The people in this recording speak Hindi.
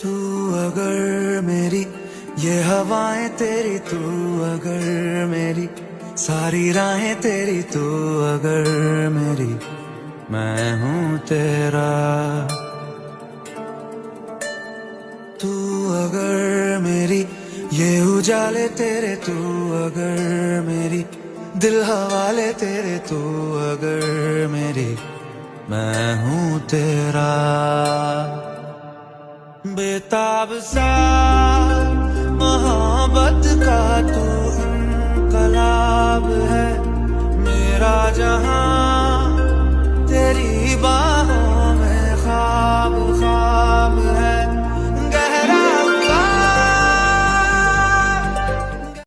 तू अगर मेरी ये हवाएं तेरी, तू अगर मेरी सारी राहें तेरी, तू अगर मेरी मैं हूँ तेरा। तू अगर मेरी ये उजाले तेरे, तू अगर मेरी दिल हवाले तेरे, तू अगर मेरी मैं हूँ तेरा। बेताब सा मोहब्बत का तू